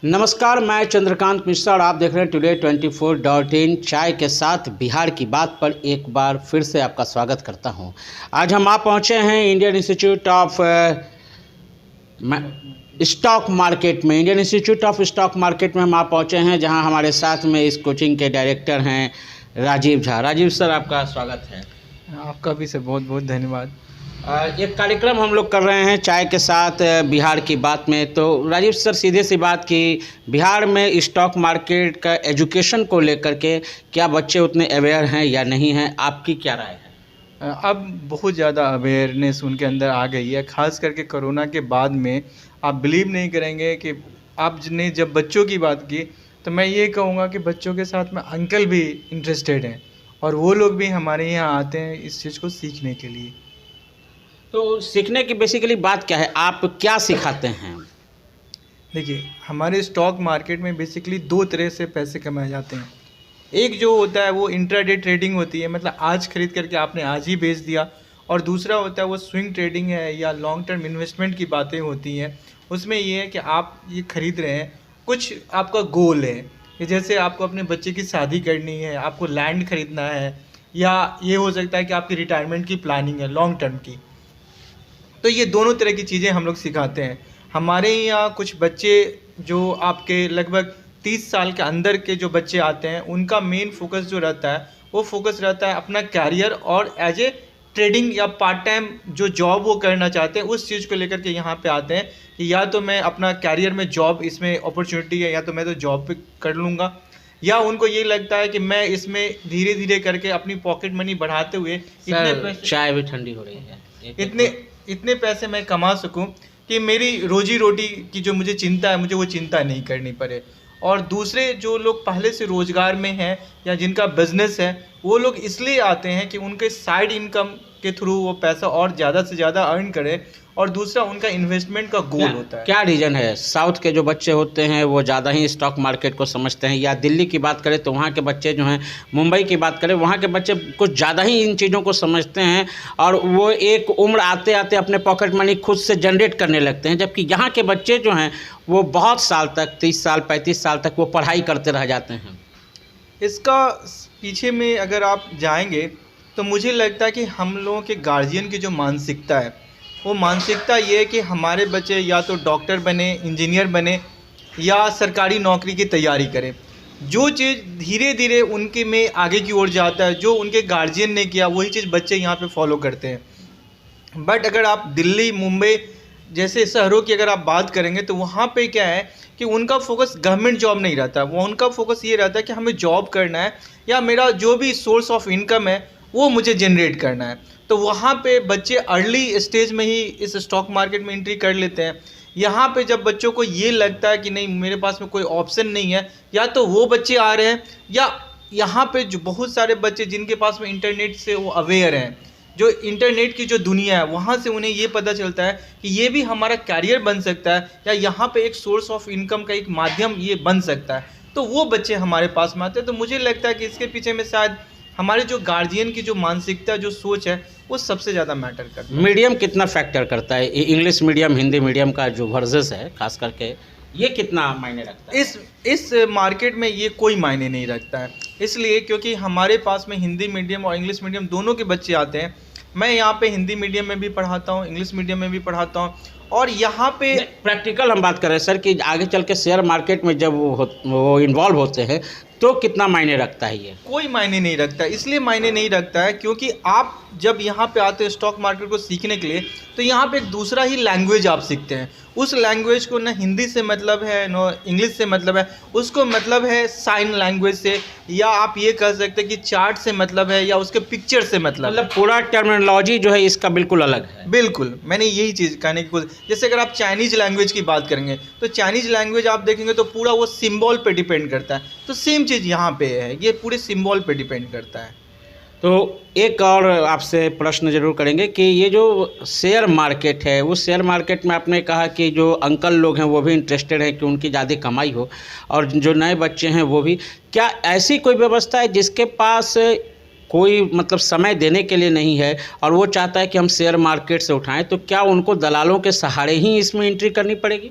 नमस्कार, मैं चंद्रकांत मिश्रा और आप देख रहे हैं टुडे 24.in चाय के साथ बिहार की बात पर एक बार फिर से आपका स्वागत करता हूं। आज हम आप पहुंचे हैं Indian institute of stock market में। Indian institute of stock market में हम आप पहुंचे हैं, जहां हमारे साथ में इस कोचिंग के डायरेक्टर हैं राजीव झा। राजीव सर, आपका स्वागत है। आपका भी सर बहुत बहुत धन्यवाद। एक कार्यक्रम हम लोग कर रहे हैं चाय के साथ बिहार की बात में। तो राजीव सर, सीधे सी बात कि बिहार में स्टॉक मार्केट का एजुकेशन को लेकर के क्या बच्चे उतने अवेयर हैं या नहीं हैं, आपकी क्या राय है? अब बहुत ज़्यादा अवेयरनेस उनके अंदर आ गई है, ख़ास करके कोरोना के बाद में। आप बिलीव नहीं करेंगे कि आपने जब बच्चों की बात की तो मैं ये कहूँगा कि बच्चों के साथ में अंकल भी इंटरेस्टेड हैं और वो लोग भी हमारे यहाँ आते हैं इस चीज़ को सीखने के लिए। तो सीखने की बेसिकली बात क्या है, आप क्या सिखाते हैं? देखिए, हमारे स्टॉक मार्केट में बेसिकली दो तरह से पैसे कमाए जाते हैं। एक जो होता है वो इंट्राडे ट्रेडिंग होती है, मतलब आज खरीद करके आपने आज ही बेच दिया, और दूसरा होता है वो स्विंग ट्रेडिंग है या लॉन्ग टर्म इन्वेस्टमेंट की बातें होती हैं। उसमें ये है कि आप ये खरीद रहे हैं, कुछ आपका गोल है कि जैसे आपको अपने बच्चे की शादी करनी है, आपको लैंड खरीदना है, या ये हो सकता है कि आपकी रिटायरमेंट की प्लानिंग है लॉन्ग टर्म की। तो ये दोनों तरह की चीज़ें हम लोग सिखाते हैं। हमारे यहाँ कुछ बच्चे जो आपके लगभग 30 साल के अंदर के जो बच्चे आते हैं, उनका मेन फोकस जो रहता है वो फोकस रहता है अपना कैरियर और एज ए ट्रेडिंग या पार्ट टाइम जो जॉब वो करना चाहते हैं उस चीज़ को लेकर के यहाँ पे आते हैं कि या तो मैं अपना कैरियर में जॉब, इसमें अपॉर्चुनिटी है, या तो मैं तो जॉब पे कर लूँगा, या उनको ये लगता है कि मैं इसमें धीरे धीरे करके अपनी पॉकेट मनी बढ़ाते हुए चाय भी ठंडी हो रही है, इतने पैसे मैं कमा सकूं कि मेरी रोजी रोटी की जो मुझे चिंता है मुझे वो चिंता नहीं करनी पड़े। और दूसरे जो लोग पहले से रोज़गार में हैं या जिनका बिजनेस है, वो लोग इसलिए आते हैं कि उनके साइड इनकम के थ्रू वो पैसा और ज़्यादा से ज़्यादा अर्न करें, और दूसरा उनका इन्वेस्टमेंट का गोल होता है। क्या रीज़न है? साउथ के जो बच्चे होते हैं वो ज़्यादा ही स्टॉक मार्केट को समझते हैं, या दिल्ली की बात करें तो वहाँ के बच्चे जो हैं, मुंबई की बात करें वहाँ के बच्चे कुछ ज़्यादा ही इन चीज़ों को समझते हैं और वो एक उम्र आते आते अपने पॉकेट मनी खुद से जनरेट करने लगते हैं, जबकि यहाँ के बच्चे जो हैं वो बहुत साल तक, 30 साल 35 साल तक वो पढ़ाई करते रह जाते हैं। इसका पीछे में अगर आप जाएंगे तो मुझे लगता है कि हम लोगों के गार्जियन की जो मानसिकता है, वो मानसिकता ये है कि हमारे बच्चे या तो डॉक्टर बने, इंजीनियर बने, या सरकारी नौकरी की तैयारी करें। जो चीज़ धीरे धीरे उनके में आगे की ओर जाता है, जो उनके गार्जियन ने किया वही चीज़ बच्चे यहाँ पे फॉलो करते हैं। बट अगर आप दिल्ली, मुंबई जैसे शहरों की अगर आप बात करेंगे तो वहाँ पे क्या है कि उनका फोकस गवर्नमेंट जॉब नहीं रहता, वो उनका फोकस ये रहता है कि हमें जॉब करना है या मेरा जो भी सोर्स ऑफ इनकम है वो मुझे जनरेट करना है। तो वहाँ पे बच्चे अर्ली स्टेज में ही इस स्टॉक मार्केट में एंट्री कर लेते हैं। यहाँ पे जब बच्चों को ये लगता है कि नहीं मेरे पास में कोई ऑप्शन नहीं है, या तो वो बच्चे आ रहे हैं, या यहाँ पे जो बहुत सारे बच्चे जिनके पास में इंटरनेट से वो अवेयर हैं, जो इंटरनेट की जो दुनिया है वहाँ से उन्हें ये पता चलता है कि ये भी हमारा कैरियर बन सकता है, या यहाँ पे एक सोर्स ऑफ इनकम का एक माध्यम ये बन सकता है। तो वो बच्चे हमारे पास में आते हैं। तो मुझे लगता है कि इसके पीछे में शायद हमारे जो गार्जियन की जो मानसिकता, जो सोच है, वो सबसे ज़्यादा मैटर करता है। मीडियम कितना फैक्टर करता है? इंग्लिश मीडियम, हिंदी मीडियम का जो वर्सेस है खास करके, ये कितना मायने रखता है? इस मार्केट में ये कोई मायने नहीं रखता है, इसलिए क्योंकि हमारे पास में हिंदी मीडियम और इंग्लिश मीडियम दोनों के बच्चे आते हैं। मैं यहाँ पे हिंदी मीडियम में भी पढ़ाता हूँ, इंग्लिश मीडियम में भी पढ़ाता हूँ। और यहाँ पे प्रैक्टिकल हम बात कर रहे हैं सर कि आगे चल के शेयर मार्केट में जब वो इन्वॉल्व होते हैं तो कितना मायने रखता है? ये कोई मायने नहीं रखता। इसलिए मायने नहीं रखता है क्योंकि आप जब यहाँ पे आते हैं स्टॉक मार्केट को सीखने के लिए, तो यहाँ पे एक दूसरा ही लैंग्वेज आप सीखते हैं। उस लैंग्वेज को न हिंदी से मतलब है, न इंग्लिश से मतलब है, उसको मतलब है साइन लैंग्वेज से, या आप ये कह सकते हैं कि चार्ट से मतलब है, या उसके पिक्चर से मतलब पूरा टर्मिनोलॉजी जो है इसका बिल्कुल अलग है। बिल्कुल, मैंने यही चीज़ कहने की कोशिश। जैसे अगर आप चाइनीज़ लैंग्वेज की बात करेंगे तो चाइनीज़ लैंग्वेज आप देखेंगे तो पूरा वो सिंबल पे डिपेंड करता है। तो सेम चीज़ यहाँ पे है, ये पूरे सिंबल पे डिपेंड करता है। तो एक और आपसे प्रश्न जरूर करेंगे कि ये जो शेयर मार्केट है, उस शेयर मार्केट में आपने कहा कि जो अंकल लोग हैं वो भी इंटरेस्टेड हैं कि उनकी ज़्यादा कमाई हो, और जो नए बच्चे हैं वो भी। क्या ऐसी कोई व्यवस्था है जिसके पास कोई मतलब समय देने के लिए नहीं है और वो चाहता है कि हम शेयर मार्केट से उठाएं, तो क्या उनको दलालों के सहारे ही इसमें एंट्री करनी पड़ेगी?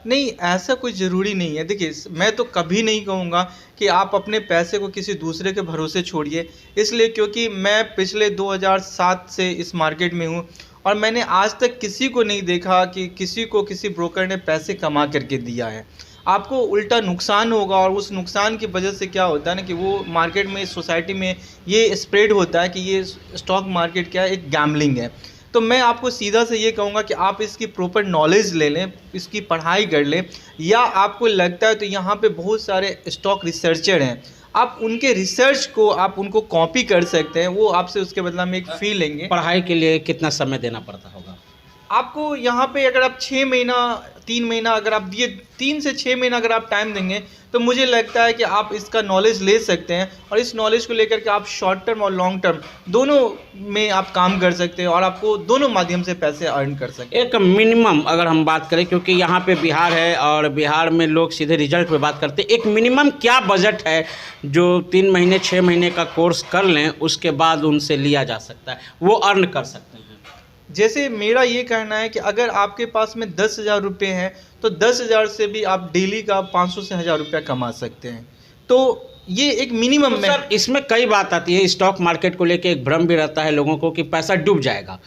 नहीं, ऐसा कोई ज़रूरी नहीं है। देखिए, मैं तो कभी नहीं कहूँगा कि आप अपने पैसे को किसी दूसरे के भरोसे छोड़िए। इसलिए क्योंकि मैं पिछले 2007 से इस मार्केट में हूँ और मैंने आज तक किसी को नहीं देखा कि किसी को किसी ब्रोकर ने पैसे कमा करके दिया है। आपको उल्टा नुकसान होगा और उस नुकसान की वजह से क्या होता है ना कि वो मार्केट में, सोसाइटी में ये स्प्रेड होता है कि ये स्टॉक मार्केट क्या है, एक गैम्बलिंग है। तो मैं आपको सीधा से ये कहूँगा कि आप इसकी प्रॉपर नॉलेज ले लें, इसकी पढ़ाई कर लें, या आपको लगता है तो यहाँ पे बहुत सारे स्टॉक रिसर्चर हैं, आप उनके रिसर्च को आप उनको कॉपी कर सकते हैं, वो आपसे उसके बदला में एक फ़ी लेंगे। पढ़ाई के लिए कितना समय देना पड़ता होगा? आपको यहाँ पे अगर आप 6 महीना 3 महीना अगर आप दिए, 3 से 6 महीना अगर आप टाइम देंगे तो मुझे लगता है कि आप इसका नॉलेज ले सकते हैं और इस नॉलेज को लेकर के आप शॉर्ट टर्म और लॉन्ग टर्म दोनों में आप काम कर सकते हैं और आपको दोनों माध्यम से पैसे अर्न कर सकते हैं। एक मिनिमम अगर हम बात करें, क्योंकि यहाँ पे बिहार है और बिहार में लोग सीधे रिजल्ट पे बात करते हैं, एक मिनिमम क्या बजट है जो 3 महीने 6 महीने का कोर्स कर लें उसके बाद उनसे लिया जा सकता है, वो अर्न कर सकते हैं? जैसे मेरा ये कहना है कि अगर आपके पास में 10,000 रुपये हैं तो 10,000 से भी आप डेली का 500 से 1,000 रुपया कमा सकते हैं। तो ये एक मिनिमम में। सर, इसमें कई बात आती है, स्टॉक मार्केट को लेके एक भ्रम भी रहता है लोगों को कि पैसा डूब जाएगा।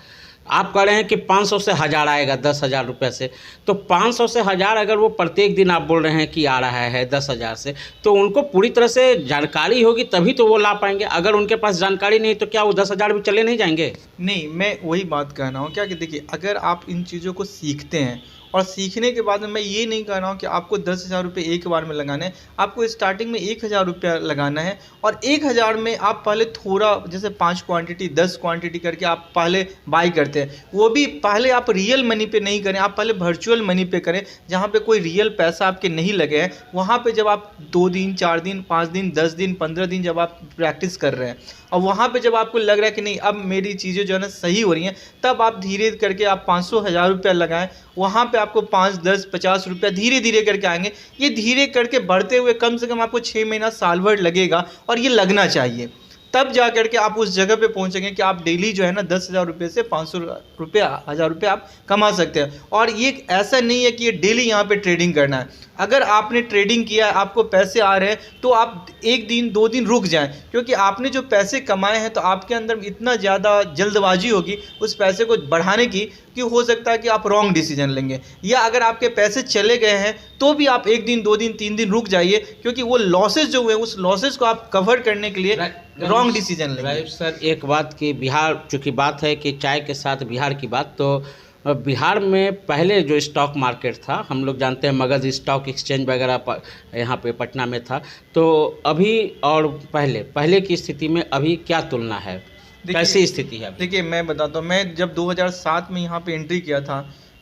आप कह रहे हैं कि 500 से 1,000 आएगा 10,000 रुपये से, तो 500 से 1,000 अगर वो प्रत्येक दिन आप बोल रहे हैं कि आ रहा है 10,000 से, तो उनको पूरी तरह से जानकारी होगी तभी तो वो ला पाएंगे। अगर उनके पास जानकारी नहीं तो क्या वो 10,000 भी चले नहीं जाएंगे? नहीं, मैं वही बात कह रहा हूँ क्या कि देखिए, अगर आप इन चीज़ों को सीखते हैं और सीखने के बाद में, मैं ये नहीं कह रहा हूँ कि आपको 10,000 रुपये एक बार में लगाना है, आपको स्टार्टिंग में 1,000 रुपया लगाना है और 1,000 में आप पहले थोड़ा, जैसे 5 क्वांटिटी 10 क्वांटिटी करके आप पहले बाई करते हैं, वो भी पहले आप रियल मनी पे नहीं करें, आप पहले वर्चुअल मनी पे करें जहाँ पे कोई रियल पैसा आपके नहीं लगे हैं। वहाँ पे जब आप 2 दिन 4 दिन 5 दिन 10 दिन 15 दिन जब आप प्रैक्टिस कर रहे हैं और वहाँ पे जब आपको लग रहा है कि नहीं अब मेरी चीज़ें जो है ना सही हो रही हैं, तब आप धीरे करके आप 500 1,000 रुपया लगाएं। वहाँ पे आपको 5 10 50 रुपया धीरे धीरे करके आएंगे। ये धीरे करके बढ़ते हुए कम से कम आपको 6 महीना साल भर लगेगा और ये लगना चाहिए, तब जा करके आप उस जगह पे पहुंचेंगे कि आप डेली जो है ना 10,000 रुपये से 500 रुपये 1,000 रुपये आप कमा सकते हैं। और ये ऐसा नहीं है कि ये डेली यहाँ पे ट्रेडिंग करना है। अगर आपने ट्रेडिंग किया है, आपको पैसे आ रहे हैं, तो आप 1 दिन 2 दिन रुक जाएं, क्योंकि आपने जो पैसे कमाए हैं तो आपके अंदर इतना ज़्यादा जल्दबाजी होगी उस पैसे को बढ़ाने की कि हो सकता है कि आप रॉन्ग डिसीजन लेंगे, या अगर आपके पैसे चले गए हैं तो भी आप 1 दिन 2 दिन 3 दिन रुक जाइए, क्योंकि वो लॉसेज जो हुए उस लॉसेज को आप कवर करने के लिए रॉन्ग डिसीजन लेंगे। राइट सर, एक बात की बिहार, चूँकि बात है कि चाय के साथ बिहार की बात, तो बिहार में पहले जो स्टॉक मार्केट था, हम लोग जानते हैं मगध स्टॉक एक्सचेंज वगैरह यहाँ पे पटना में था, तो अभी और पहले की स्थिति में अभी क्या तुलना है, कैसी स्थिति है? देखिए, मैं बताता हूँ, मैं जब 2007 में यहाँ पे एंट्री किया था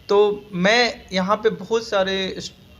तो मैं यहाँ पे बहुत सारे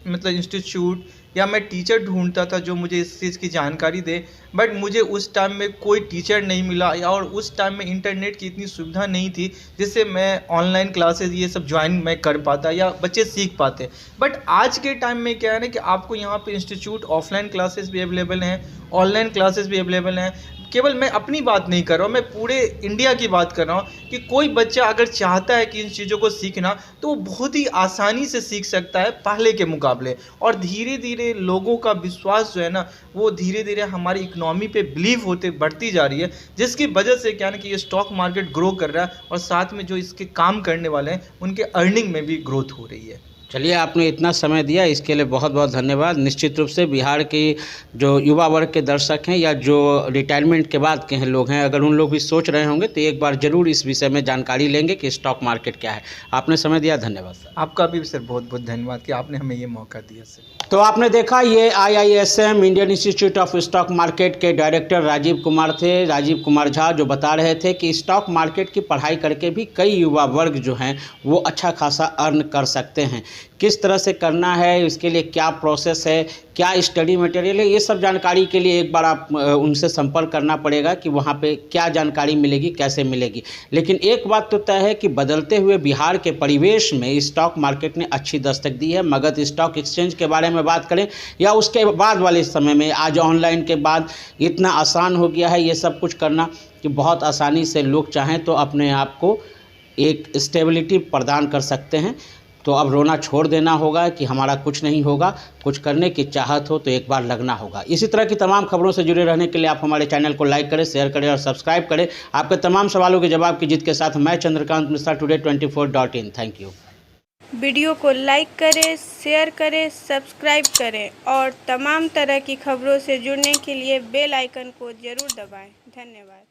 मतलब इंस्टीट्यूट या मैं टीचर ढूंढता था जो मुझे इस चीज़ की जानकारी दे, बट मुझे उस टाइम में कोई टीचर नहीं मिला, और उस टाइम में इंटरनेट की इतनी सुविधा नहीं थी जिससे मैं ऑनलाइन क्लासेस ये सब ज्वाइन मैं कर पाता या बच्चे सीख पाते। बट आज के टाइम में क्या है ना कि आपको यहाँ पे इंस्टीट्यूट ऑफलाइन क्लासेस भी अवेलेबल हैं, ऑनलाइन क्लासेस भी अवेलेबल हैं। केवल मैं अपनी बात नहीं कर रहा हूँ, मैं पूरे इंडिया की बात कर रहा हूँ कि कोई बच्चा अगर चाहता है कि इन चीज़ों को सीखना तो वो बहुत ही आसानी से सीख सकता है पहले के मुकाबले। और धीरे धीरे लोगों का विश्वास जो है ना वो धीरे धीरे हमारी इकोनॉमी पे बिलीव होते बढ़ती जा रही है, जिसकी वजह से क्या है कि ये स्टॉक मार्केट ग्रो कर रहा है और साथ में जो इसके काम करने वाले हैं उनके अर्निंग में भी ग्रोथ हो रही है। चलिए, आपने इतना समय दिया इसके लिए बहुत बहुत धन्यवाद। निश्चित रूप से बिहार की जो युवा वर्ग के दर्शक हैं या जो रिटायरमेंट के बाद के हैं लोग हैं, अगर उन लोग भी सोच रहे होंगे तो एक बार ज़रूर इस विषय में जानकारी लेंगे कि स्टॉक मार्केट क्या है। आपने समय दिया, धन्यवाद सर। आपका भी सर बहुत बहुत धन्यवाद कि आपने हमें ये मौका दिया सर। तो आपने देखा, ये IISM Indian institute of stock market के डायरेक्टर राजीव कुमार थे, राजीव कुमार झा, जो बता रहे थे कि स्टॉक मार्केट की पढ़ाई करके भी कई युवा वर्ग जो हैं वो अच्छा खासा अर्न कर सकते हैं। किस तरह से करना है, इसके लिए क्या प्रोसेस है, क्या स्टडी मटेरियल है, ये सब जानकारी के लिए एक बार आप उनसे संपर्क करना पड़ेगा कि वहाँ पे क्या जानकारी मिलेगी, कैसे मिलेगी। लेकिन एक बात तो तय है कि बदलते हुए बिहार के परिवेश में स्टॉक मार्केट ने अच्छी दस्तक दी है। मगध स्टॉक एक्सचेंज के बारे में बात करें या उसके बाद वाले समय में, आज ऑनलाइन के बाद इतना आसान हो गया है ये सब कुछ करना कि बहुत आसानी से लोग चाहें तो अपने आप को एक स्टेबिलिटी प्रदान कर सकते हैं। तो अब रोना छोड़ देना होगा कि हमारा कुछ नहीं होगा। कुछ करने की चाहत हो तो एक बार लगना होगा। इसी तरह की तमाम खबरों से जुड़े रहने के लिए आप हमारे चैनल को लाइक करें, शेयर करें और सब्सक्राइब करें। आपके तमाम सवालों के जवाब की जीत के साथ मैं Chandrakant Mishra, today24.in। Thank you. Video को लाइक करें, शेयर करें, सब्सक्राइब करें और तमाम तरह की खबरों से जुड़ने के लिए बेल आइकन को ज़रूर दबाएं। धन्यवाद।